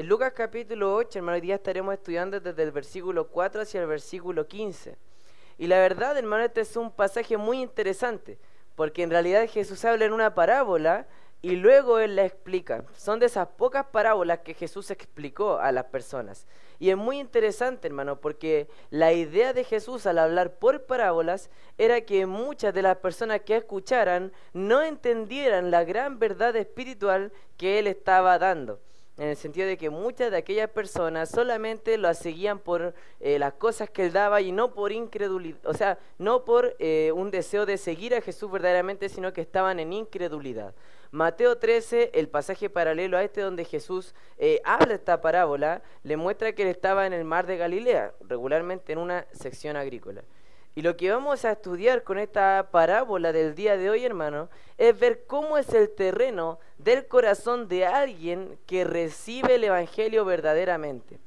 En Lucas capítulo 8, hermano, hoy día estaremos estudiando desde el versículo 4 hacia el versículo 15. Y la verdad, hermano, este es un pasaje muy interesante, porque en realidad Jesús habla en una parábola y luego Él la explica. Son de esas pocas parábolas que Jesús explicó a las personas. Y es muy interesante, hermano, porque la idea de Jesús al hablar por parábolas era que muchas de las personas que escucharan no entendieran la gran verdad espiritual que Él estaba dando. En el sentido de que muchas de aquellas personas solamente lo seguían por las cosas que Él daba y no por incredulidad, o sea, no por un deseo de seguir a Jesús verdaderamente, sino que estaban en incredulidad. Mateo 13, el pasaje paralelo a este donde Jesús habla esta parábola, le muestra que Él estaba en el mar de Galilea, regularmente en una sección agrícola. Y lo que vamos a estudiar con esta parábola del día de hoy, hermano, es ver cómo es el terreno del corazón de alguien que recibe el Evangelio verdaderamente.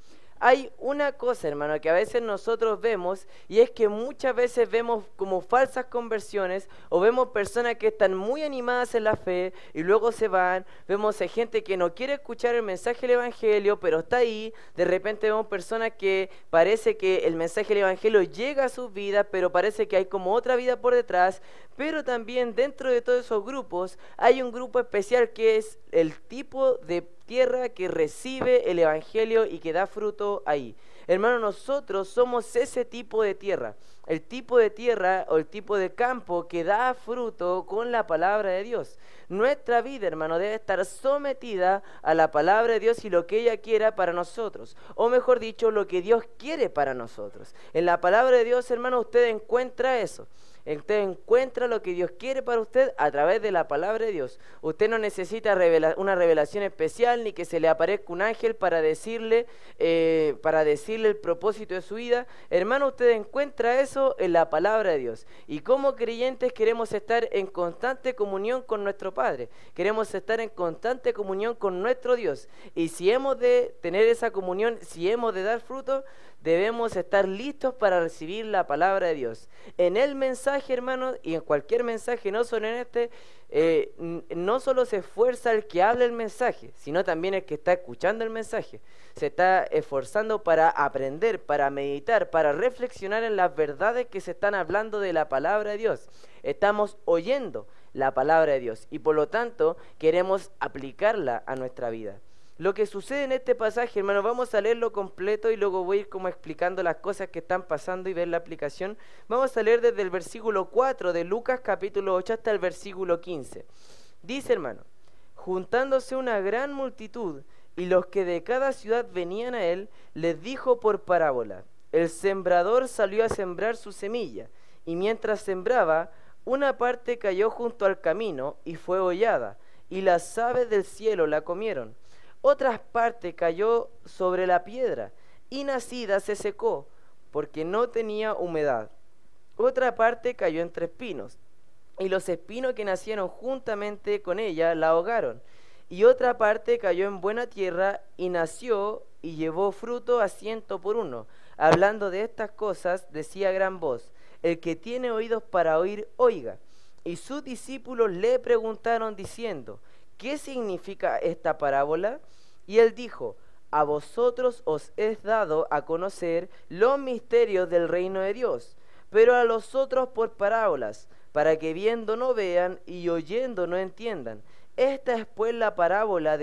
Hay una cosa, hermano, que a veces nosotros vemos, y es que muchas veces vemos como falsas conversiones, o vemos personas que están muy animadas en la fe y luego se van. Vemos a gente que no quiere escuchar el mensaje del Evangelio, pero está ahí. De repente vemos personas que parece que el mensaje del Evangelio llega a sus vidas, pero parece que hay como otra vida por detrás. Pero también dentro de todos esos grupos hay un grupo especial que es el tipo de tierra que recibe el Evangelio y que da fruto ahí. Hermano, nosotros somos ese tipo de tierra, el tipo de tierra o el tipo de campo que da fruto con la palabra de Dios. Nuestra vida, hermano, debe estar sometida a la palabra de Dios y lo que ella quiera para nosotros, o mejor dicho, lo que Dios quiere para nosotros. En la palabra de Dios, hermano, usted encuentra eso. Usted encuentra lo que Dios quiere para usted a través de la palabra de Dios. Usted no necesita una revelación especial ni que se le aparezca un ángel para decirle el propósito de su vida. Hermano, usted encuentra eso en la palabra de Dios. Y como creyentes queremos estar en constante comunión con nuestro Padre. Queremos estar en constante comunión con nuestro Dios. Y si hemos de tener esa comunión, si hemos de dar fruto, debemos estar listos para recibir la palabra de Dios. En el mensaje, hermano, y en cualquier mensaje, no solo en este, no solo se esfuerza el que habla el mensaje, sino también el que está escuchando el mensaje. Se está esforzando para aprender, para meditar, para reflexionar en las verdades que se están hablando de la palabra de Dios. Estamos oyendo la palabra de Dios y por lo tanto queremos aplicarla a nuestra vida. Lo que sucede en este pasaje, hermano, vamos a leerlo completo y luego voy a ir como explicando las cosas que están pasando y ver la aplicación. Vamos a leer desde el versículo 4 de Lucas capítulo 8 hasta el versículo 15. Dice, hermano: juntándose una gran multitud y los que de cada ciudad venían a él, les dijo por parábola: el sembrador salió a sembrar su semilla, y mientras sembraba, una parte cayó junto al camino y fue hollada, y las aves del cielo la comieron. Otra parte cayó sobre la piedra, y nacida se secó, porque no tenía humedad. Otra parte cayó entre espinos, y los espinos que nacieron juntamente con ella la ahogaron. Y otra parte cayó en buena tierra, y nació, y llevó fruto a 100 por 1. Hablando de estas cosas, decía a gran voz: el que tiene oídos para oír, oiga. Y sus discípulos le preguntaron diciendo: ¿qué significa esta parábola? Y él dijo: a vosotros os es dado a conocer los misterios del reino de Dios, pero a los otros por parábolas, para que viendo no vean y oyendo no entiendan. Esta es pues la parábola.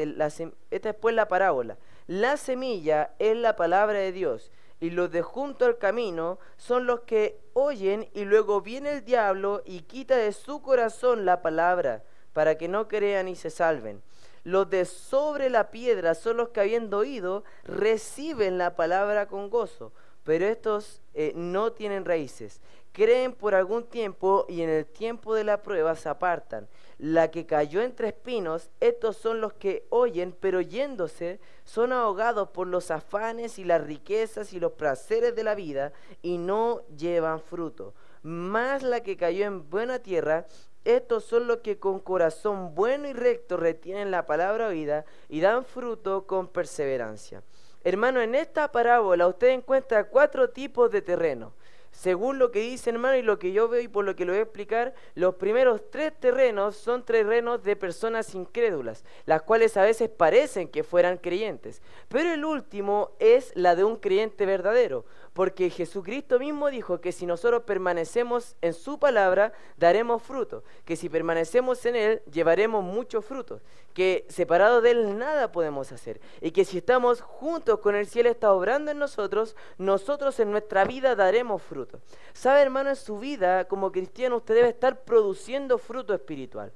La semilla es la palabra de Dios, y los de junto al camino son los que oyen, y luego viene el diablo y quita de su corazón la palabra, para que no crean y se salven. Los de sobre la piedra son los que, habiendo oído, reciben la palabra con gozo, pero estos no tienen raíces. Creen por algún tiempo y en el tiempo de la prueba se apartan. La que cayó entre espinos, estos son los que oyen, pero yéndose son ahogados por los afanes y las riquezas y los placeres de la vida y no llevan fruto. Mas la que cayó en buena tierra, estos son los que con corazón bueno y recto retienen la palabra oída y dan fruto con perseverancia. Hermano, en esta parábola usted encuentra 4 tipos de terreno. según lo que dice, hermano, y lo que yo veo y por lo que lo voy a explicar, los primeros 3 terrenos son terrenos de personas incrédulas, las cuales a veces parecen que fueran creyentes. Pero el último es la de un creyente verdadero, porque Jesucristo mismo dijo que si nosotros permanecemos en su palabra, daremos fruto, que si permanecemos en él, llevaremos muchos frutos, que separados de él nada podemos hacer, y que si estamos juntos con él, si él está obrando en nosotros, nosotros en nuestra vida daremos fruto. ¿Sabe, hermano? En su vida como cristiano usted debe estar produciendo fruto espiritual.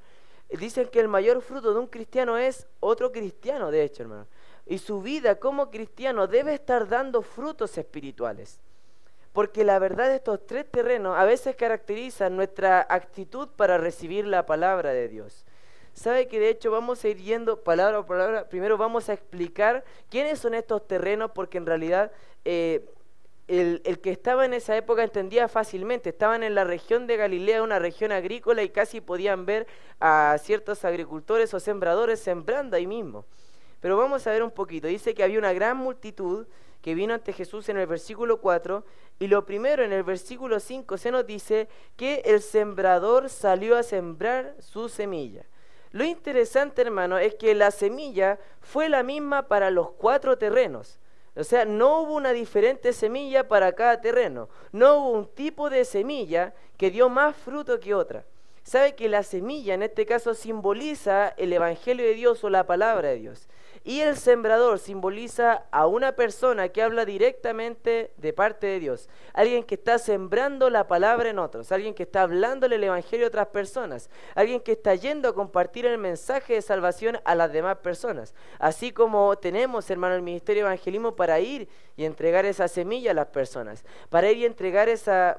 Dicen que el mayor fruto de un cristiano es otro cristiano, de hecho, hermano. Y su vida como cristiano debe estar dando frutos espirituales. Porque la verdad de estos 3 terrenos a veces caracterizan nuestra actitud para recibir la palabra de Dios. ¿Sabe que de hecho vamos a ir yendo palabra por palabra? Primero vamos a explicar quiénes son estos terrenos, porque en realidad el que estaba en esa época entendía fácilmente. Estaban en la región de Galilea, una región agrícola, y casi podían ver a ciertos agricultores o sembradores sembrando ahí mismo. Pero vamos a ver un poquito. Dice que había una gran multitud que vino ante Jesús en el versículo 4, y lo primero en el versículo 5 se nos dice que el sembrador salió a sembrar su semilla. Lo interesante, hermano, es que la semilla fue la misma para los 4 terrenos. O sea, no hubo una diferente semilla para cada terreno. No hubo un tipo de semilla que dio más fruto que otra. ¿Sabe que la semilla en este caso simboliza el Evangelio de Dios o la palabra de Dios? Y el sembrador simboliza a una persona que habla directamente de parte de Dios. Alguien que está sembrando la palabra en otros. Alguien que está hablándole el Evangelio a otras personas. Alguien que está yendo a compartir el mensaje de salvación a las demás personas. Así como tenemos, hermano, el Ministerio de Evangelismo para ir y entregar esa semilla a las personas. Para ir y entregar ese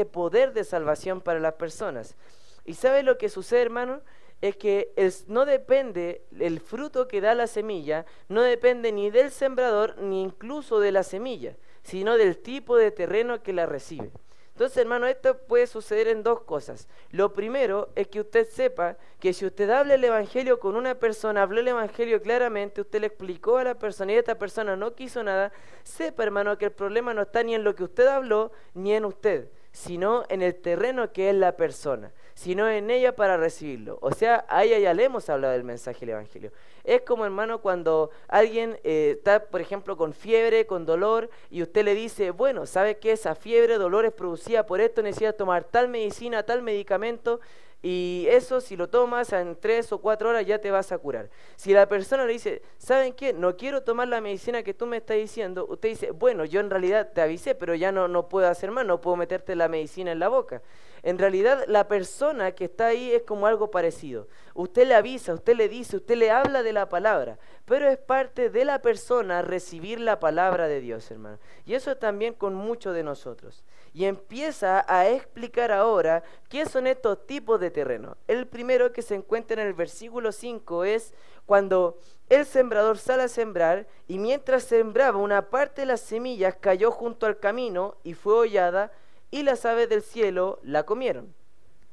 poder de salvación para las personas. ¿Y sabe lo que sucede, hermano? Es que no depende, el fruto que da la semilla, no depende ni del sembrador, ni incluso de la semilla, sino del tipo de terreno que la recibe. Entonces, hermano, esto puede suceder en 2 cosas. Lo primero es que usted sepa que si usted habla el Evangelio con una persona, habló el Evangelio claramente, usted le explicó a la persona y esta persona no quiso nada, sepa, hermano, que el problema no está ni en lo que usted habló, ni en usted, sino en el terreno que es la persona, sino en ella para recibirlo. O sea, a ella ya le hemos hablado del mensaje del Evangelio. Es como, hermano, cuando alguien está, por ejemplo, con fiebre, con dolor, y usted le dice, bueno, ¿sabe qué? Esa fiebre, dolor es producida por esto, necesitas tomar tal medicina, tal medicamento, y eso si lo tomas en 3 o 4 horas ya te vas a curar. Si la persona le dice, ¿saben qué? No quiero tomar la medicina que tú me estás diciendo, usted dice, bueno, yo en realidad te avisé, pero ya no puedo hacer más, no puedo meterte la medicina en la boca. En realidad la persona que está ahí es como algo parecido. Usted le avisa, usted le dice, usted le habla de la palabra, pero es parte de la persona recibir la palabra de Dios, hermano. Y eso también con muchos de nosotros. Y empieza a explicar ahora qué son estos tipos de terreno. El primero que se encuentra en el versículo 5 es cuando el sembrador sale a sembrar, y mientras sembraba, una parte de las semillas cayó junto al camino y fue hollada, y las aves del cielo la comieron.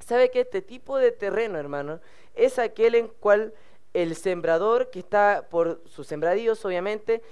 ¿Sabe que este tipo de terreno, hermano, es aquel en cual el sembrador, que está por sus sembradíos, obviamente,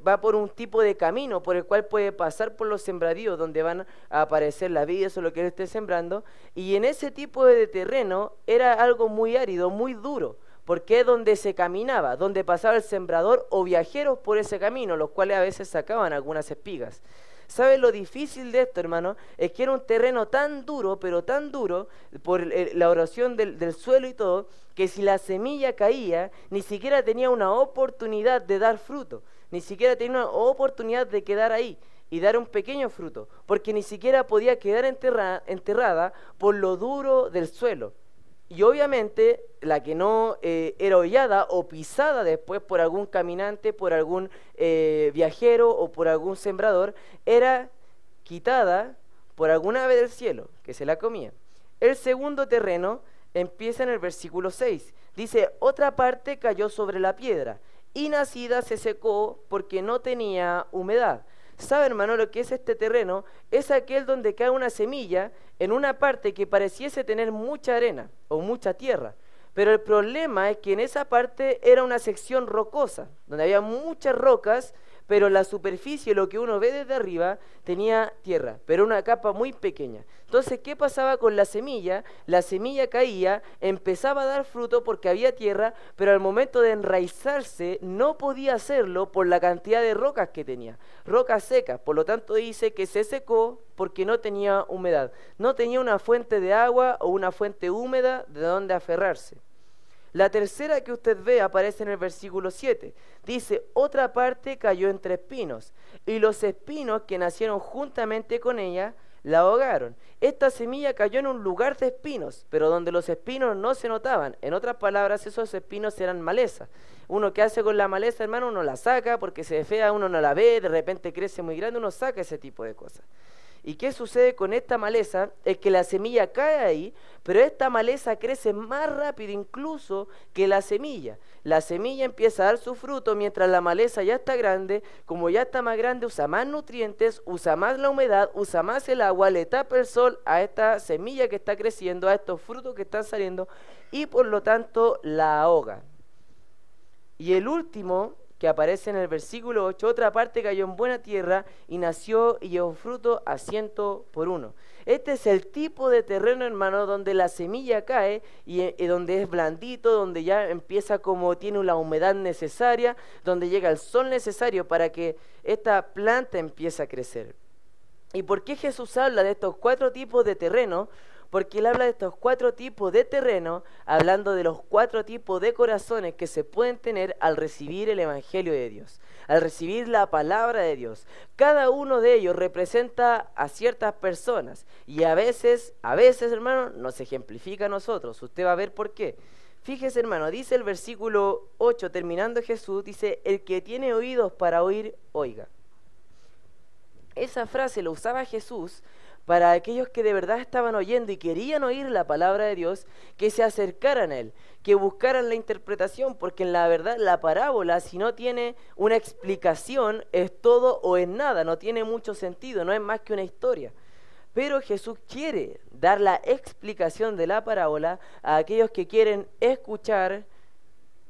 va por un tipo de camino por el cual puede pasar por los sembradíos donde van a aparecer las vides o lo que él esté sembrando, y en ese tipo de terreno era algo muy árido, muy duro, porque es donde se caminaba, donde pasaba el sembrador o viajeros por ese camino, los cuales a veces sacaban algunas espigas. ¿Sabe lo difícil de esto, hermano? Es que era un terreno tan duro, pero tan duro, por la erosión del suelo y todo, que si la semilla caía, ni siquiera tenía una oportunidad de dar fruto, ni siquiera tenía una oportunidad de quedar ahí y dar un pequeño fruto, porque ni siquiera podía quedar enterrada por lo duro del suelo. Y obviamente la que no era hollada o pisada después por algún caminante, por algún viajero o por algún sembrador, era quitada por algún ave del cielo que se la comía. El segundo terreno empieza en el versículo 6. Dice, otra parte cayó sobre la piedra y nacida se secó porque no tenía humedad. ¿Sabe, hermano, lo que es este terreno? Es aquel donde cae una semilla en una parte que pareciese tener mucha arena o mucha tierra. Pero el problema es que en esa parte era una sección rocosa, donde había muchas rocas, pero la superficie, lo que uno ve desde arriba, tenía tierra, pero una capa muy pequeña. Entonces, ¿qué pasaba con la semilla? La semilla caía, empezaba a dar fruto porque había tierra, pero al momento de enraizarse no podía hacerlo por la cantidad de rocas que tenía, rocas secas. Por lo tanto dice que se secó porque no tenía humedad, no tenía una fuente de agua o una fuente húmeda de donde aferrarse. La tercera que usted ve aparece en el versículo 7. Dice, otra parte cayó entre espinos, y los espinos que nacieron juntamente con ella la ahogaron. Esta semilla cayó en un lugar de espinos, pero donde los espinos no se notaban. En otras palabras, esos espinos eran maleza. Uno que hace con la maleza, hermano, uno la saca porque se ve fea, uno no la ve, de repente crece muy grande, uno saca ese tipo de cosas. ¿Y qué sucede con esta maleza? Es que la semilla cae ahí, pero esta maleza crece más rápido incluso que la semilla. La semilla empieza a dar su fruto mientras la maleza ya está grande. Como ya está más grande, usa más nutrientes, usa más la humedad, usa más el agua, le tapa el sol a esta semilla que está creciendo, a estos frutos que están saliendo, y por lo tanto la ahoga. Y el último, que aparece en el versículo 8, otra parte cayó en buena tierra y nació y llevó fruto a 100 por uno. Este es el tipo de terreno, hermano, donde la semilla cae y donde es blandito, donde ya empieza como tiene la humedad necesaria, donde llega el sol necesario para que esta planta empiece a crecer. ¿Y por qué Jesús habla de estos 4 tipos de terreno? Porque él habla de estos 4 tipos de terreno, hablando de los 4 tipos de corazones que se pueden tener al recibir el Evangelio de Dios, al recibir la palabra de Dios. Cada uno de ellos representa a ciertas personas y a veces, hermano, nos ejemplifica a nosotros. Usted va a ver por qué. Fíjese, hermano, dice el versículo 8, terminando Jesús, dice, el que tiene oídos para oír, oiga. Esa frase la usaba Jesús para aquellos que de verdad estaban oyendo y querían oír la palabra de Dios, que se acercaran a Él, que buscaran la interpretación, porque en la verdad la parábola, si no tiene una explicación, es todo o es nada, no tiene mucho sentido, no es más que una historia. Pero Jesús quiere dar la explicación de la parábola a aquellos que quieren escuchar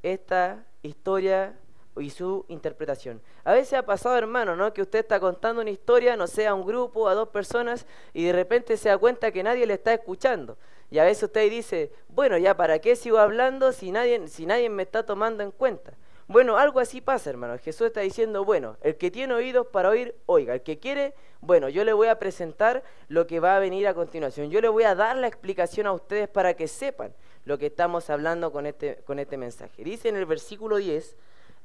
esta historia y su interpretación. A veces ha pasado, hermano, ¿no?, que usted está contando una historia, no sé, a un grupo, a 2 personas, y de repente se da cuenta que nadie le está escuchando. Y a veces usted dice, bueno, ya, ¿para qué sigo hablando si nadie me está tomando en cuenta? Bueno, algo así pasa, hermano. Jesús está diciendo, bueno, el que tiene oídos para oír, oiga. El que quiere, bueno, yo le voy a presentar lo que va a venir a continuación. Yo le voy a dar la explicación a ustedes para que sepan lo que estamos hablando con este mensaje. Dice en el versículo 10,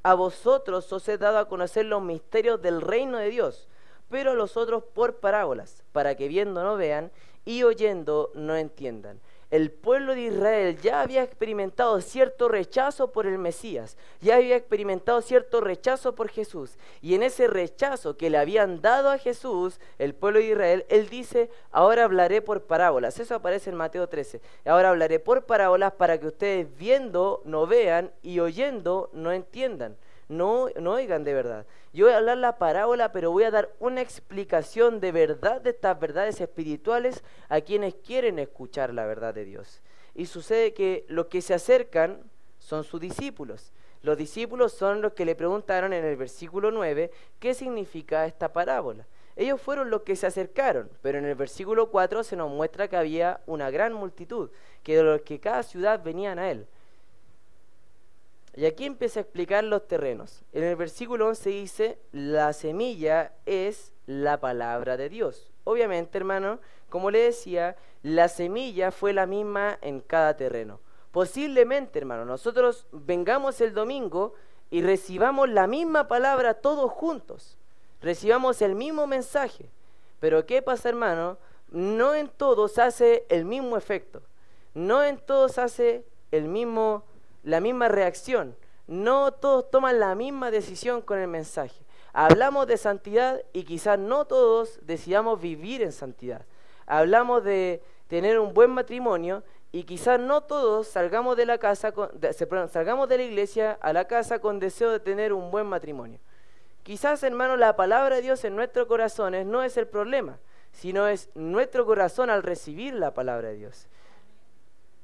a vosotros os he dado a conocer los misterios del reino de Dios, pero a los otros por parábolas, para que viendo no vean y oyendo no entiendan. El pueblo de Israel ya había experimentado cierto rechazo por el Mesías, ya había experimentado cierto rechazo por Jesús, y en ese rechazo que le habían dado a Jesús, el pueblo de Israel, él dice, ahora hablaré por parábolas. Eso aparece en Mateo 13. Ahora hablaré por parábolas para que ustedes viendo no vean y oyendo no entiendan. No oigan de verdad. Yo voy a hablar la parábola, pero voy a dar una explicación de verdad de estas verdades espirituales a quienes quieren escuchar la verdad de Dios. Y sucede que los que se acercan son sus discípulos. Los discípulos son los que le preguntaron en el versículo 9 qué significa esta parábola. Ellos fueron los que se acercaron, pero en el versículo 4 se nos muestra que había una gran multitud, que de los que cada ciudad venían a él. Y aquí empieza a explicar los terrenos. En el versículo 11 dice, la semilla es la palabra de Dios. Obviamente, hermano, como le decía, la semilla fue la misma en cada terreno. Posiblemente, hermano, nosotros vengamos el domingo y recibamos la misma palabra todos juntos. Recibamos el mismo mensaje. Pero ¿qué pasa, hermano? No en todos hace el mismo efecto. No en todos hace la misma reacción. No todos toman la misma decisión con el mensaje. Hablamos de santidad y quizás no todos decidamos vivir en santidad. Hablamos de tener un buen matrimonio y quizás no todos salgamos de la iglesia a la casa con deseo de tener un buen matrimonio. Quizás, hermano, la palabra de Dios en nuestros corazones no es el problema, sino es nuestro corazón al recibir la palabra de Dios.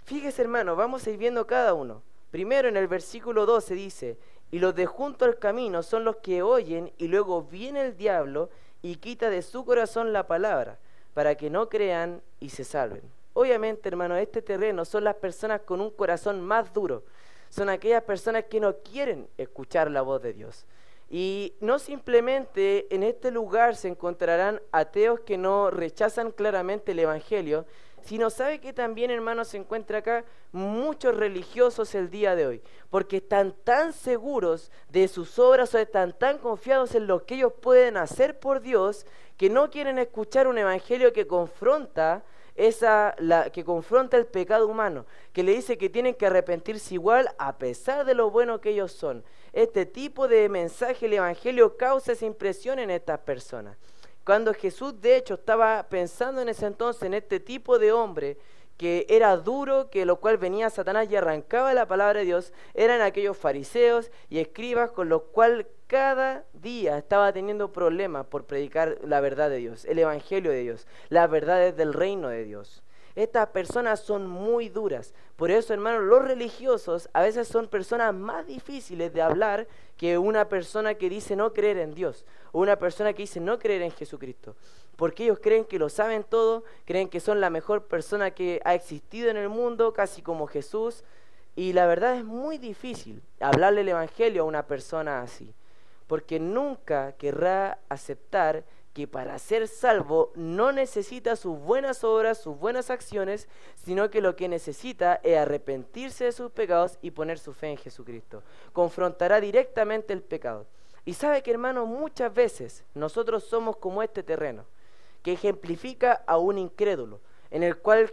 Fíjese, hermano, vamos a ir viendo cada uno. Primero en el versículo 12 dice, Y los de junto al camino son los que oyen y luego viene el diablo y quita de su corazón la palabra, para que no crean y se salven. Obviamente, hermano, este terreno son las personas con un corazón más duro. Son aquellas personas que no quieren escuchar la voz de Dios. Y no simplemente en este lugar se encontrarán ateos que no rechazan claramente el Evangelio, sino sabe que también, hermano, se encuentra acá muchos religiosos el día de hoy, porque están tan seguros de sus obras o están tan confiados en lo que ellos pueden hacer por Dios, que no quieren escuchar un Evangelio que confronta que confronta el pecado humano, que le dice que tienen que arrepentirse igual a pesar de lo bueno que ellos son. Este tipo de mensaje, el Evangelio, causa esa impresión en estas personas. Cuando Jesús, de hecho, estaba pensando en ese entonces en este tipo de hombre que era duro, que lo cual venía Satanás y arrancaba la palabra de Dios, eran aquellos fariseos y escribas con los cuales cada día estaba teniendo problemas por predicar la verdad de Dios, el Evangelio de Dios, las verdades del reino de Dios. Estas personas son muy duras. Por eso, hermanos, los religiosos a veces son personas más difíciles de hablar que una persona que dice no creer en Dios, o una persona que dice no creer en Jesucristo. Porque ellos creen que lo saben todo, creen que son la mejor persona que ha existido en el mundo, casi como Jesús. Y la verdad es muy difícil hablarle el Evangelio a una persona así, porque nunca querrá aceptar que para ser salvo no necesita sus buenas obras, sus buenas acciones, sino que lo que necesita es arrepentirse de sus pecados y poner su fe en Jesucristo. Confrontará directamente el pecado. Y sabe que, hermano, muchas veces nosotros somos como este terreno, que ejemplifica a un incrédulo, en el cual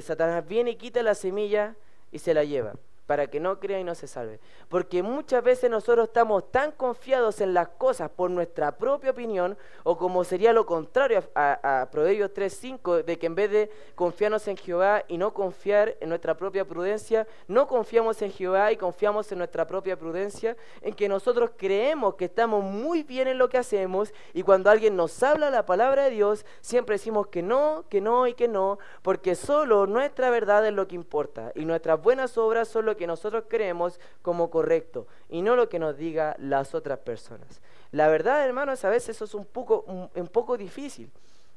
Satanás viene y quita la semilla y se la lleva, para que no crea y no se salve. Porque muchas veces nosotros estamos tan confiados en las cosas por nuestra propia opinión, o como sería lo contrario a Proverbios 3:5, de que en vez de confiarnos en Jehová y no confiar en nuestra propia prudencia, no confiamos en Jehová y confiamos en nuestra propia prudencia, en que nosotros creemos que estamos muy bien en lo que hacemos, y cuando alguien nos habla la palabra de Dios, siempre decimos que no y que no, porque solo nuestra verdad es lo que importa, y nuestras buenas obras son lo que nosotros creemos como correcto y no lo que nos diga las otras personas. La verdad, hermanos, a veces eso es un poco difícil,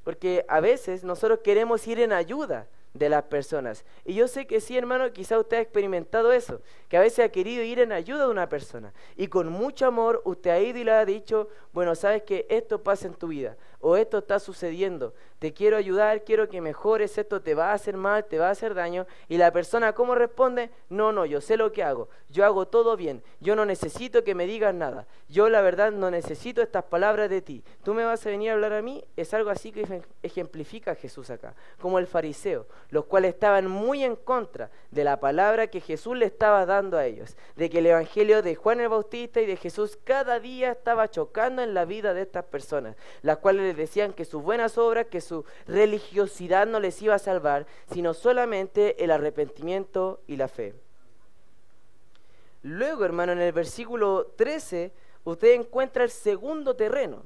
porque a veces nosotros queremos ir en ayuda de las personas. Y yo sé que sí, hermano, quizá usted ha experimentado eso, que a veces ha querido ir en ayuda de una persona y con mucho amor usted ha ido y le ha dicho, bueno, sabes que esto pasa en tu vida, o esto está sucediendo, te quiero ayudar, quiero que mejores, esto te va a hacer mal, te va a hacer daño. Y la persona, ¿cómo responde? No, yo sé lo que hago, yo hago todo bien, yo no necesito que me digas nada, yo la verdad no necesito estas palabras de ti, tú me vas a venir a hablar a mí. Es algo así que ejemplifica a Jesús acá, como el fariseo, los cuales estaban muy en contra de la palabra que Jesús le estaba dando a ellos, de que el Evangelio de Juan el Bautista y de Jesús cada día estaba chocando en la vida de estas personas, las cuales les decían que sus buenas obras, que su religiosidad no les iba a salvar, sino solamente el arrepentimiento y la fe. Luego, hermano, en el versículo 13, usted encuentra el segundo terreno.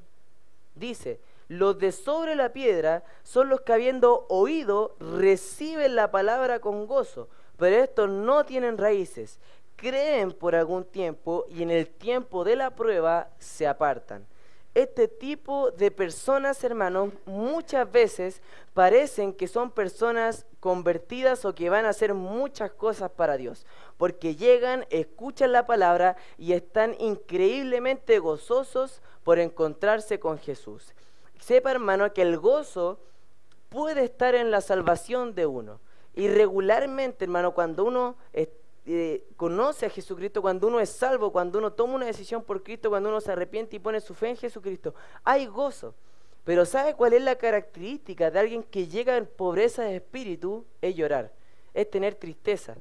Dice: los de sobre la piedra son los que, habiendo oído, reciben la palabra con gozo, pero estos no tienen raíces, creen por algún tiempo y en el tiempo de la prueba se apartan. Este tipo de personas, hermanos, muchas veces parecen que son personas convertidas o que van a hacer muchas cosas para Dios, porque llegan, escuchan la palabra y están increíblemente gozosos por encontrarse con Jesús. Sepa, hermano, que el gozo puede estar en la salvación de uno. Y regularmente, hermano, cuando uno conoce a Jesucristo, cuando uno es salvo, cuando uno toma una decisión por Cristo, cuando uno se arrepiente y pone su fe en Jesucristo, hay gozo. Pero ¿sabe cuál es la característica de alguien que llega en pobreza de espíritu? Es llorar, es tener tristeza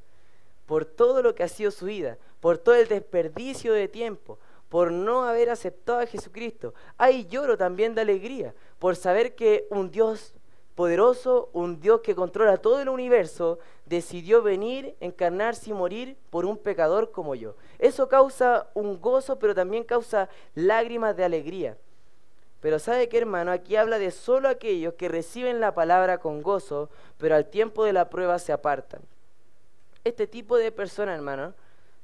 por todo lo que ha sido su vida, por todo el desperdicio de tiempo, por no haber aceptado a Jesucristo. Hay lloro también de alegría por saber que un Dios poderoso, un Dios que controla todo el universo, decidió venir, encarnarse y morir por un pecador como yo. Eso causa un gozo, pero también causa lágrimas de alegría. Pero ¿sabe qué, hermano? Aquí habla de solo aquellos que reciben la palabra con gozo, pero al tiempo de la prueba se apartan. Este tipo de personas, hermano,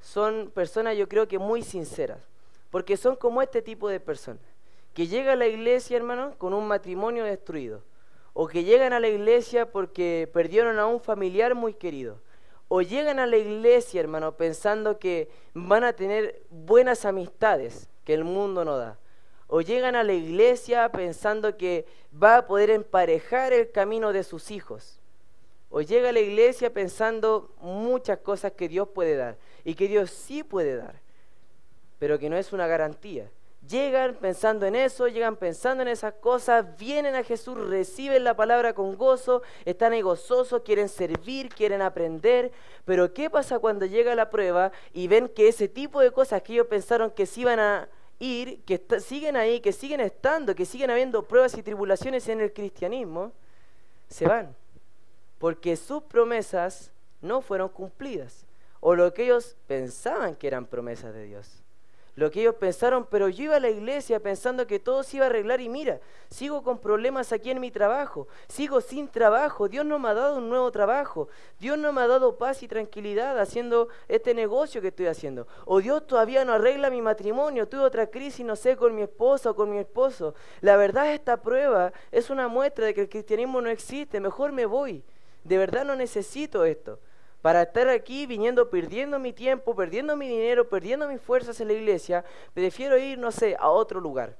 son personas, yo creo que muy sinceras, porque son como este tipo de personas, que llegan a la iglesia, hermano, con un matrimonio destruido, o que llegan a la iglesia porque perdieron a un familiar muy querido, o llegan a la iglesia, hermano, pensando que van a tener buenas amistades que el mundo no da, o llegan a la iglesia pensando que va a poder emparejar el camino de sus hijos, o llega a la iglesia pensando muchas cosas que Dios puede dar, y que Dios sí puede dar, pero que no es una garantía. Llegan pensando en eso, llegan pensando en esas cosas, vienen a Jesús, reciben la palabra con gozo, están ahí gozosos, quieren servir, quieren aprender, pero ¿qué pasa cuando llega la prueba y ven que ese tipo de cosas que ellos pensaron que se iban a ir, que siguen ahí, que siguen estando, que siguen habiendo pruebas y tribulaciones en el cristianismo, se van? Porque sus promesas no fueron cumplidas, o lo que ellos pensaban que eran promesas de Dios. Lo que ellos pensaron, pero yo iba a la iglesia pensando que todo se iba a arreglar y mira, sigo con problemas aquí en mi trabajo, sigo sin trabajo, Dios no me ha dado un nuevo trabajo, Dios no me ha dado paz y tranquilidad haciendo este negocio que estoy haciendo, o Dios todavía no arregla mi matrimonio, tuve otra crisis, no sé, con mi esposa o con mi esposo. La verdad, esta prueba es una muestra de que el cristianismo no existe, mejor me voy, de verdad no necesito esto. Para estar aquí viniendo, perdiendo mi tiempo, perdiendo mi dinero, perdiendo mis fuerzas en la iglesia, prefiero ir, no sé, a otro lugar.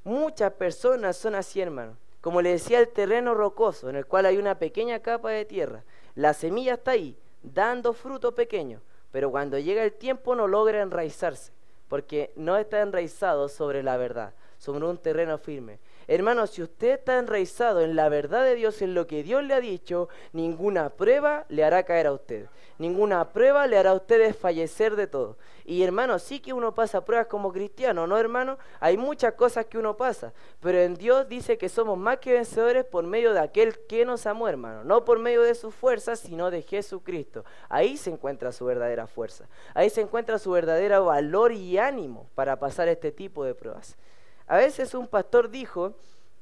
Muchas personas son así, hermano. Como le decía, el terreno rocoso, en el cual hay una pequeña capa de tierra. La semilla está ahí, dando fruto pequeño, pero cuando llega el tiempo no logra enraizarse, porque no está enraizado sobre la verdad, sobre un terreno firme. Hermano, si usted está enraizado en la verdad de Dios, en lo que Dios le ha dicho, ninguna prueba le hará caer a usted. Ninguna prueba le hará a usted desfallecer de todo. Y hermano, sí que uno pasa pruebas como cristiano, ¿no, hermano? Hay muchas cosas que uno pasa, pero en Dios dice que somos más que vencedores por medio de aquel que nos amó, hermano. No por medio de sus fuerzas, sino de Jesucristo. Ahí se encuentra su verdadera fuerza. Ahí se encuentra su verdadero valor y ánimo para pasar este tipo de pruebas. A veces un pastor dijo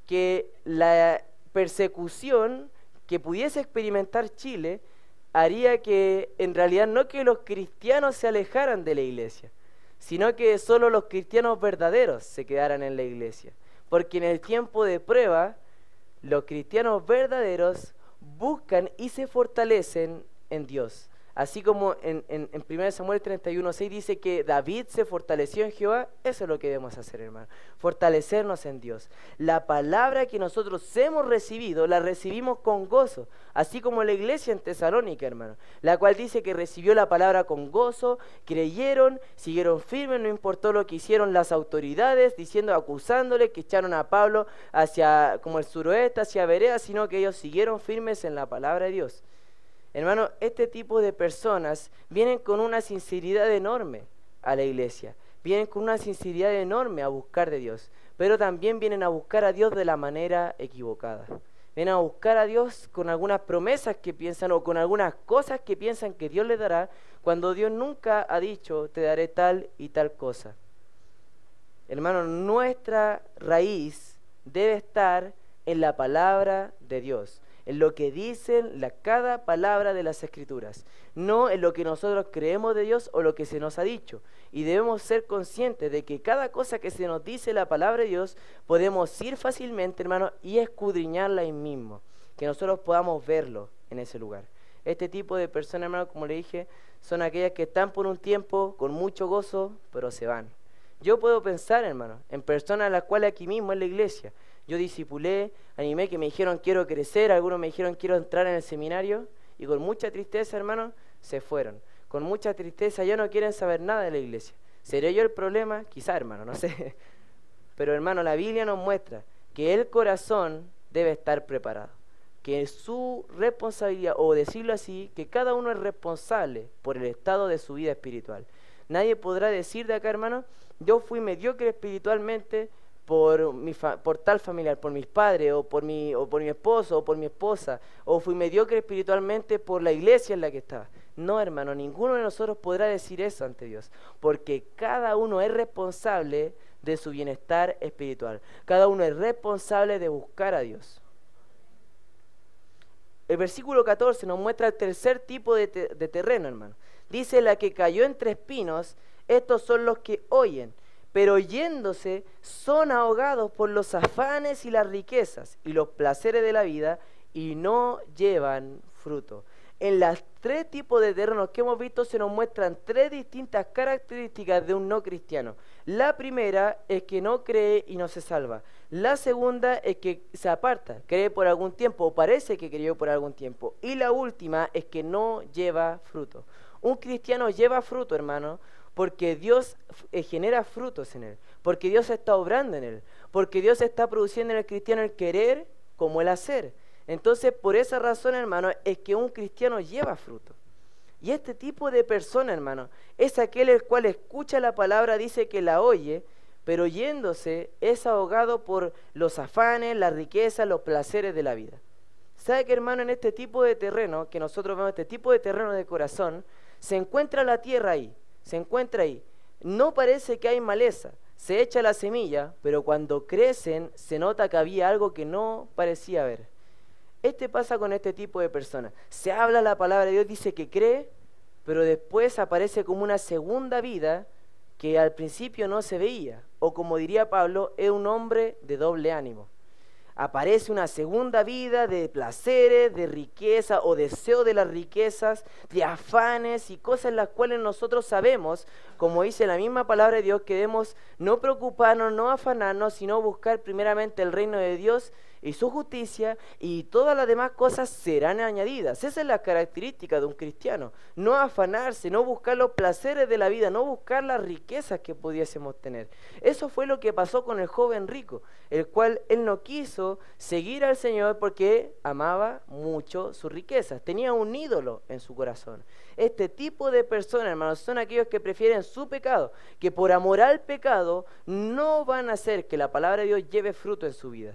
que la persecución que pudiese experimentar Chile haría que en realidad no que los cristianos se alejaran de la iglesia, sino que solo los cristianos verdaderos se quedaran en la iglesia. Porque en el tiempo de prueba, los cristianos verdaderos buscan y se fortalecen en Dios. Así como en 1 Samuel 31:6 dice que David se fortaleció en Jehová, eso es lo que debemos hacer, hermano. Fortalecernos en Dios. La palabra que nosotros hemos recibido, la recibimos con gozo. Así como la iglesia en Tesalónica, hermano. La cual dice que recibió la palabra con gozo, creyeron, siguieron firmes, no importó lo que hicieron las autoridades, diciendo, acusándole que echaron a Pablo hacia como el suroeste, hacia Berea, sino que ellos siguieron firmes en la palabra de Dios. Hermano, este tipo de personas vienen con una sinceridad enorme a la iglesia, vienen con una sinceridad enorme a buscar de Dios, pero también vienen a buscar a Dios de la manera equivocada. Vienen a buscar a Dios con algunas promesas que piensan o con algunas cosas que piensan que Dios les dará, cuando Dios nunca ha dicho, te daré tal y tal cosa. Hermano, nuestra raíz debe estar en la palabra de Dios, en lo que dicen cada palabra de las Escrituras, no en lo que nosotros creemos de Dios o lo que se nos ha dicho. Y debemos ser conscientes de que cada cosa que se nos dice la palabra de Dios, podemos ir fácilmente, hermano, y escudriñarla ahí mismo, que nosotros podamos verlo en ese lugar. Este tipo de personas, hermano, como le dije, son aquellas que están por un tiempo con mucho gozo, pero se van. Yo puedo pensar, hermano, en personas a las cuales aquí mismo en la iglesia yo discipulé, animé, que me dijeron quiero crecer, algunos me dijeron quiero entrar en el seminario, y con mucha tristeza, hermano, se fueron. Con mucha tristeza ya no quieren saber nada de la iglesia. ¿Seré yo el problema? Quizá, hermano, no sé. Pero, hermano, la Biblia nos muestra que el corazón debe estar preparado, que su responsabilidad, o decirlo así, que cada uno es responsable por el estado de su vida espiritual. Nadie podrá decir de acá, hermano, yo fui mediocre espiritualmente por tal familiar, por mis padres, o por mi esposo, o por mi esposa, o fui mediocre espiritualmente por la iglesia en la que estaba. No, hermano, ninguno de nosotros podrá decir eso ante Dios, porque cada uno es responsable de su bienestar espiritual. Cada uno es responsable de buscar a Dios. El versículo 14 nos muestra el tercer tipo de terreno, hermano. Dice: la que cayó entre espinos, estos son los que oyen, pero yéndose son ahogados por los afanes y las riquezas y los placeres de la vida, y no llevan fruto. En los tres tipos de terrenos que hemos visto se nos muestran tres distintas características de un no cristiano. La primera es que no cree y no se salva. La segunda es que se aparta, cree por algún tiempo o parece que creyó por algún tiempo. Y la última es que no lleva fruto. Un cristiano lleva fruto, hermano, porque Dios genera frutos en él, porque Dios está obrando en él, porque Dios está produciendo en el cristiano el querer como el hacer. Entonces, por esa razón, hermano, es que un cristiano lleva fruto. Y este tipo de persona, hermano, es aquel el cual escucha la palabra, dice que la oye, pero yéndose es ahogado por los afanes, las riquezas, los placeres de la vida. ¿Sabe que, hermano, en este tipo de terreno, que nosotros vemos, este tipo de terreno de corazón, se encuentra la tierra ahí, se encuentra ahí. No parece que hay maleza, se echa la semilla, pero cuando crecen se nota que había algo que no parecía haber. Pasa con este tipo de personas. Se habla la palabra de Dios, dice que cree, pero después aparece como una segunda vida que al principio no se veía. O como diría Pablo, es un hombre de doble ánimo. Aparece una segunda vida de placeres, de riqueza o deseo de las riquezas, de afanes y cosas en las cuales nosotros sabemos, como dice la misma palabra de Dios, que debemos no preocuparnos, no afanarnos, sino buscar primeramente el reino de Dios y su justicia, y todas las demás cosas serán añadidas. Esa es la característica de un cristiano: no afanarse, no buscar los placeres de la vida, no buscar las riquezas que pudiésemos tener. Eso fue lo que pasó con el joven rico, el cual él no quiso seguir al Señor porque amaba mucho sus riquezas, tenía un ídolo en su corazón. Este tipo de personas, hermanos, son aquellos que prefieren su pecado, que por amor al pecado no van a hacer que la palabra de Dios lleve fruto en su vida.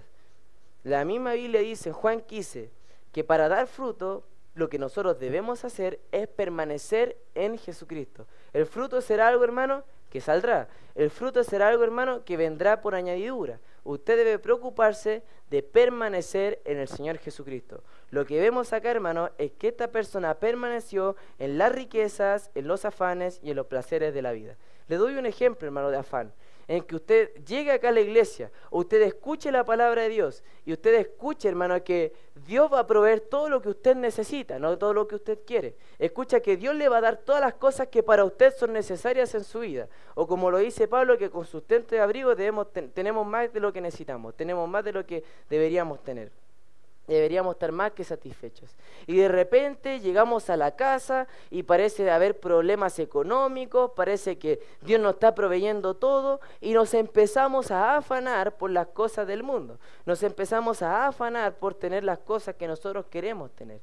La misma Biblia dice en Juan 15 que para dar fruto lo que nosotros debemos hacer es permanecer en Jesucristo. El fruto será algo, hermano, que saldrá. El fruto será algo, hermano, que vendrá por añadidura. Usted debe preocuparse de permanecer en el Señor Jesucristo. Lo que vemos acá, hermano, es que esta persona permaneció en las riquezas, en los afanes y en los placeres de la vida. Le doy un ejemplo, hermano, de afán. En que usted llegue acá a la iglesia, o usted escuche la palabra de Dios, y usted escuche, hermano, que Dios va a proveer todo lo que usted necesita, no todo lo que usted quiere. Escucha que Dios le va a dar todas las cosas que para usted son necesarias en su vida. O como lo dice Pablo, que con sustento y abrigo tenemos más de lo que necesitamos, tenemos más de lo que deberíamos tener. Deberíamos estar más que satisfechos. Y de repente llegamos a la casa y parece haber problemas económicos, parece que Dios nos está proveyendo todo y nos empezamos a afanar por las cosas del mundo. Nos empezamos a afanar por tener las cosas que nosotros queremos tener.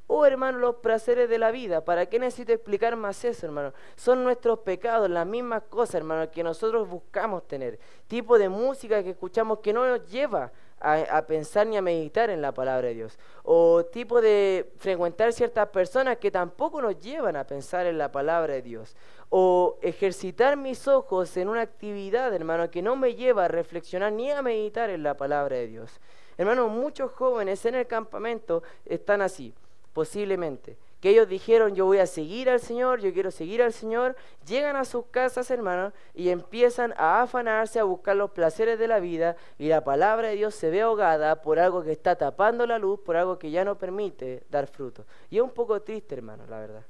Hermano, los placeres de la vida. ¿Para qué necesito explicar más eso, hermano? Son nuestros pecados, las mismas cosas, hermano, que nosotros buscamos tener. Tipo de música que escuchamos que no nos lleva a pensar ni a meditar en la palabra de Dios. O tipo de frecuentar ciertas personas que tampoco nos llevan a pensar en la palabra de Dios. O ejercitar mis ojos en una actividad, hermano, que no me lleva a reflexionar ni a meditar en la palabra de Dios. Hermano, muchos jóvenes en el campamento están así. Posiblemente, que ellos dijeron: yo voy a seguir al Señor, yo quiero seguir al Señor. Llegan a sus casas, hermanos, y empiezan a afanarse, a buscar los placeres de la vida, y la palabra de Dios se ve ahogada por algo que está tapando la luz, por algo que ya no permite dar fruto. Y es un poco triste, hermano, la verdad.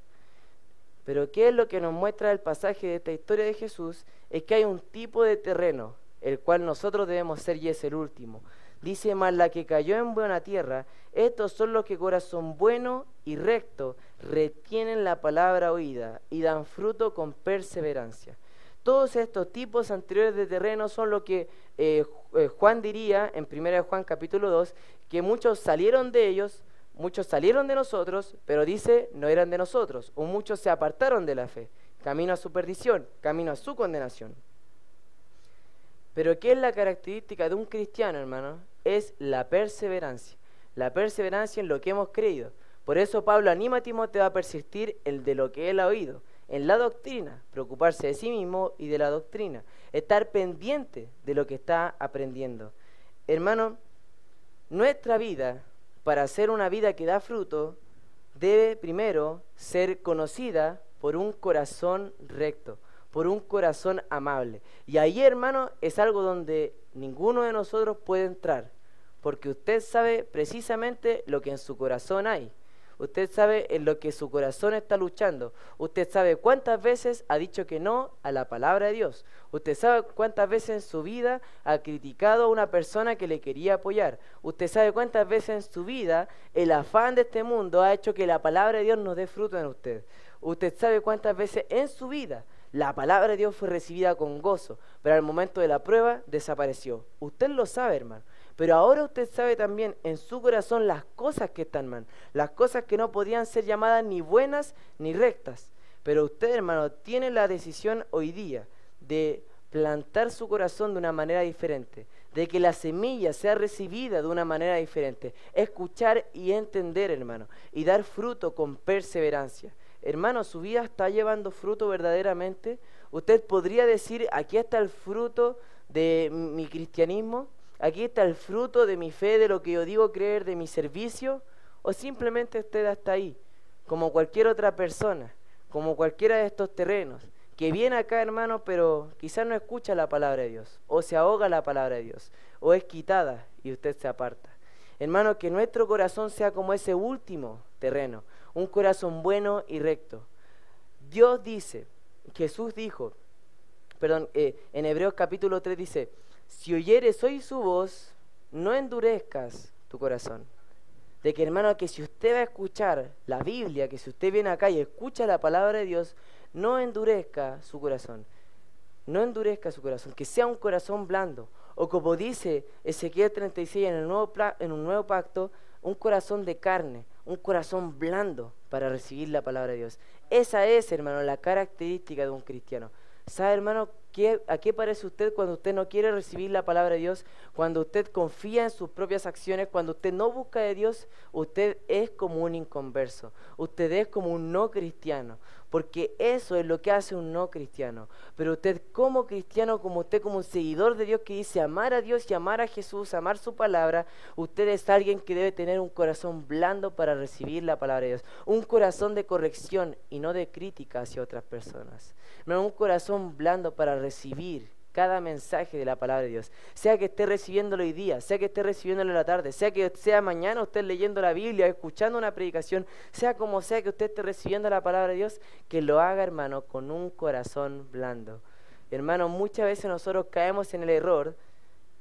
Pero ¿qué es lo que nos muestra el pasaje de esta historia de Jesús? Es que hay un tipo de terreno, el cual nosotros debemos ser, y es el último. Dice: mas la que cayó en buena tierra, estos son los que corazón bueno y recto retienen la palabra oída y dan fruto con perseverancia. Todos estos tipos anteriores de terreno son lo que Juan diría en 1 Juan capítulo 2, que muchos salieron de ellos, muchos salieron de nosotros, pero dice no eran de nosotros, o muchos se apartaron de la fe, camino a su perdición, camino a su condenación. Pero ¿qué es la característica de un cristiano, hermano? Es la perseverancia en lo que hemos creído. Por eso Pablo anima a Timoteo a persistir en de lo que él ha oído, en la doctrina, preocuparse de sí mismo y de la doctrina, estar pendiente de lo que está aprendiendo. Hermano, nuestra vida, para ser una vida que da fruto, debe primero ser conocida por un corazón recto, por un corazón amable. Y ahí, hermano, es algo donde ninguno de nosotros puede entrar, porque usted sabe precisamente lo que en su corazón hay. Usted sabe en lo que su corazón está luchando. Usted sabe cuántas veces ha dicho que no a la palabra de Dios. Usted sabe cuántas veces en su vida ha criticado a una persona que le quería apoyar. Usted sabe cuántas veces en su vida el afán de este mundo ha hecho que la palabra de Dios no dé fruto en usted. Usted sabe cuántas veces en su vida la palabra de Dios fue recibida con gozo, pero al momento de la prueba desapareció. Usted lo sabe, hermano. Pero ahora usted sabe también en su corazón las cosas que están mal, las cosas que no podían ser llamadas ni buenas ni rectas. Pero usted, hermano, tiene la decisión hoy día de plantar su corazón de una manera diferente, de que la semilla sea recibida de una manera diferente, escuchar y entender, hermano, y dar fruto con perseverancia. Hermano, ¿su vida está llevando fruto verdaderamente? Usted podría decir, aquí está el fruto de mi cristianismo. Aquí está el fruto de mi fe, de lo que yo digo creer, de mi servicio, o simplemente usted está ahí, como cualquier otra persona, como cualquiera de estos terrenos, que viene acá, hermano, pero quizás no escucha la palabra de Dios, o se ahoga la palabra de Dios, o es quitada y usted se aparta. Hermano, que nuestro corazón sea como ese último terreno, un corazón bueno y recto. Dios dice, Jesús dijo, en Hebreos capítulo 3 dice, si oyeres hoy su voz, no endurezcas tu corazón. De que, hermano, que si usted va a escuchar la Biblia, que si usted viene acá y escucha la palabra de Dios, no endurezca su corazón. No endurezca su corazón, que sea un corazón blando. O como dice Ezequiel 36 en un nuevo pacto, un corazón de carne, un corazón blando para recibir la palabra de Dios. Esa es, hermano, la característica de un cristiano. ¿Sabe, hermano, a qué parece usted cuando usted no quiere recibir la palabra de Dios? Cuando usted confía en sus propias acciones, cuando usted no busca de Dios, usted es como un inconverso, usted es como un no cristiano, porque eso es lo que hace un no cristiano. Pero usted como cristiano, como usted como un seguidor de Dios que dice amar a Dios y amar a Jesús, amar su palabra, usted es alguien que debe tener un corazón blando para recibir la palabra de Dios, un corazón de corrección y no de crítica hacia otras personas. No, un corazón blando para recibir cada mensaje de la palabra de Dios, sea que esté recibiéndolo hoy día, sea que esté recibiéndolo en la tarde, sea que sea mañana usted leyendo la Biblia, escuchando una predicación, sea como sea que usted esté recibiendo la palabra de Dios, que lo haga, hermano, con un corazón blando. Hermano, muchas veces nosotros caemos en el error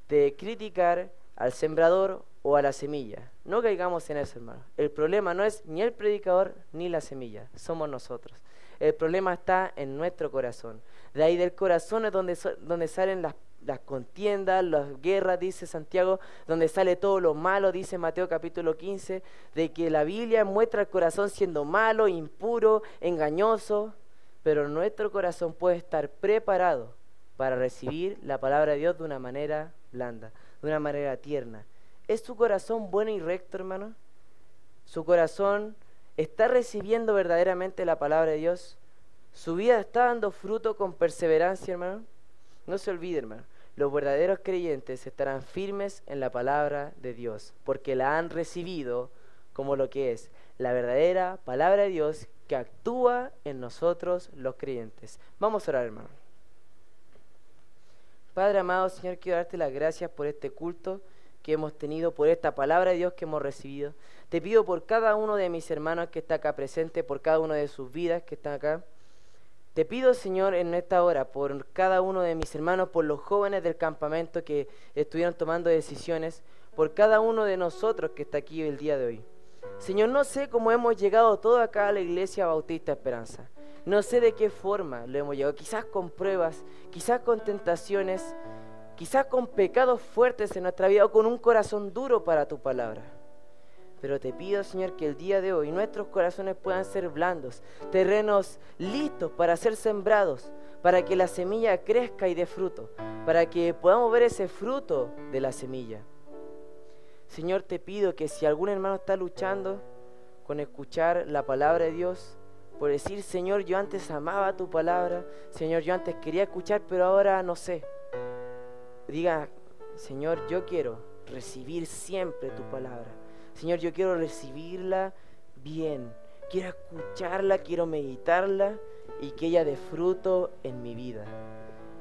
de criticar al sembrador o a la semilla. No caigamos en eso, hermano. El problema no es ni el predicador ni la semilla, somos nosotros. El problema está en nuestro corazón. De ahí del corazón es donde salen las contiendas, las guerras, dice Santiago, donde sale todo lo malo, dice Mateo capítulo 15, de que la Biblia muestra el corazón siendo malo, impuro, engañoso, pero nuestro corazón puede estar preparado para recibir la palabra de Dios de una manera blanda, de una manera tierna. ¿Es su corazón bueno y recto, hermano? ¿Su corazón está recibiendo verdaderamente la palabra de Dios? ¿Su vida está dando fruto con perseverancia, hermano? No se olvide, hermano, los verdaderos creyentes estarán firmes en la palabra de Dios, porque la han recibido como lo que es la verdadera palabra de Dios que actúa en nosotros los creyentes. Vamos a orar, hermano. Padre amado, Señor, quiero darte las gracias por este culto que hemos tenido, por esta palabra de Dios que hemos recibido. Te pido por cada uno de mis hermanos que está acá presente, por cada una de sus vidas que están acá. Te pido, Señor, en esta hora, por cada uno de mis hermanos, por los jóvenes del campamento que estuvieron tomando decisiones, por cada uno de nosotros que está aquí el día de hoy. Señor, no sé cómo hemos llegado todos acá a la Iglesia Bautista Esperanza. No sé de qué forma lo hemos llegado, quizás con pruebas, quizás con tentaciones, quizás con pecados fuertes en nuestra vida o con un corazón duro para tu palabra. Pero te pido, Señor, que el día de hoy nuestros corazones puedan ser blandos, terrenos listos para ser sembrados, para que la semilla crezca y dé fruto, para que podamos ver ese fruto de la semilla. Señor, te pido que si algún hermano está luchando con escuchar la palabra de Dios, por decir, Señor, yo antes amaba tu palabra, Señor, yo antes quería escuchar, pero ahora no sé. Diga, Señor, yo quiero recibir siempre tu palabra. Señor, yo quiero recibirla bien. quiero escucharla, quiero meditarla y que ella dé fruto en mi vida.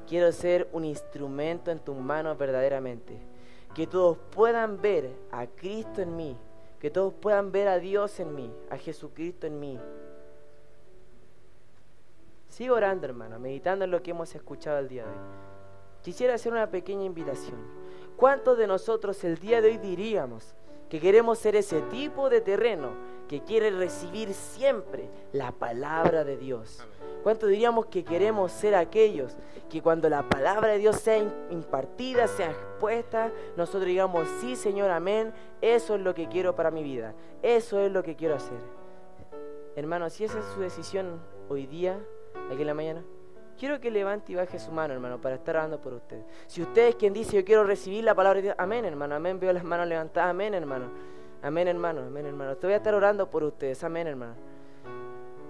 Quiero ser un instrumento en tus manos verdaderamente. Que todos puedan ver a Cristo en mí, que todos puedan ver a Dios en mí, a Jesucristo en mí. Sigo orando, hermano, meditando en lo que hemos escuchado el día de hoy. Quisiera hacer una pequeña invitación. ¿Cuántos de nosotros el día de hoy diríamos que queremos ser ese tipo de terreno que quiere recibir siempre la palabra de Dios? ¿Cuántos diríamos que queremos ser aquellos que cuando la palabra de Dios sea impartida, sea expuesta, nosotros digamos, sí, Señor, amén, eso es lo que quiero para mi vida, eso es lo que quiero hacer? Hermano, si esa es su decisión hoy día, aquí en la mañana, quiero que levante y baje su mano, hermano, para estar orando por usted. Si usted es quien dice, yo quiero recibir la palabra de Dios, amén, hermano, amén, veo las manos levantadas, amén, hermano, amén, hermano, amén, hermano. Te voy a estar orando por ustedes, amén, hermano.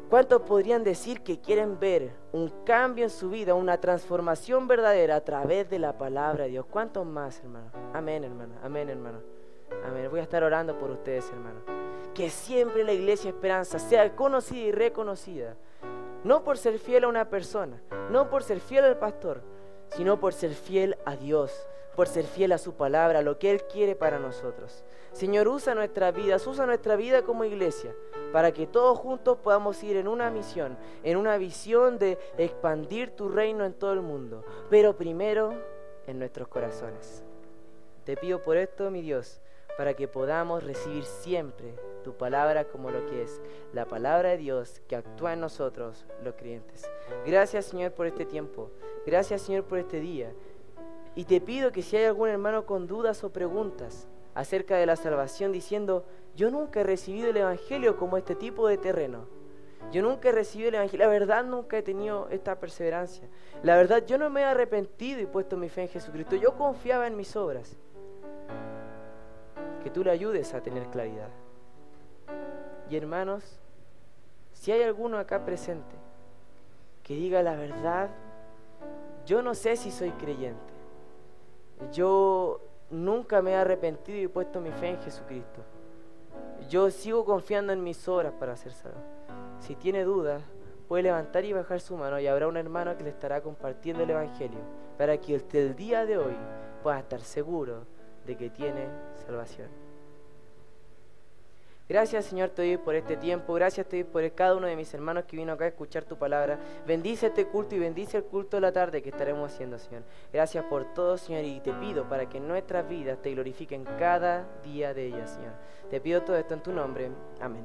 ¿Cuántos podrían decir que quieren ver un cambio en su vida, una transformación verdadera a través de la palabra de Dios? ¿Cuántos más, hermano? Amén, hermano, amén, hermano, amén. Voy a estar orando por ustedes, hermano. Que siempre la Iglesia Esperanza sea conocida y reconocida. No por ser fiel a una persona, no por ser fiel al pastor, sino por ser fiel a Dios, por ser fiel a su palabra, a lo que Él quiere para nosotros. Señor, usa nuestra vida como iglesia, para que todos juntos podamos ir en una misión, en una visión de expandir tu reino en todo el mundo, pero primero en nuestros corazones. Te pido por esto, mi Dios, para que podamos recibir siempre tu palabra como lo que es, la palabra de Dios que actúa en nosotros, los creyentes. Gracias, Señor, por este tiempo. Gracias, Señor, por este día. Y te pido que si hay algún hermano con dudas o preguntas acerca de la salvación, diciendo, yo nunca he recibido el Evangelio como este tipo de terreno. Yo nunca he recibido el Evangelio. La verdad, nunca he tenido esta perseverancia. La verdad, yo no me he arrepentido y puesto mi fe en Jesucristo. Yo confiaba en mis obras. Que tú le ayudes a tener claridad. Y hermanos, si hay alguno acá presente que diga la verdad, yo no sé si soy creyente. Yo nunca me he arrepentido y puesto mi fe en Jesucristo. Yo sigo confiando en mis obras para ser salvo. Si tiene dudas, puede levantar y bajar su mano y habrá un hermano que le estará compartiendo el Evangelio para que hasta el día de hoy pueda estar seguro de que tiene salvación. Gracias, Señor, te doy por este tiempo. Gracias te doy por cada uno de mis hermanos que vino acá a escuchar tu palabra. Bendice este culto y bendice el culto de la tarde que estaremos haciendo, Señor. Gracias por todo, Señor, y te pido para que nuestras vidas te glorifiquen cada día de ellas, Señor. Te pido todo esto en tu nombre. Amén.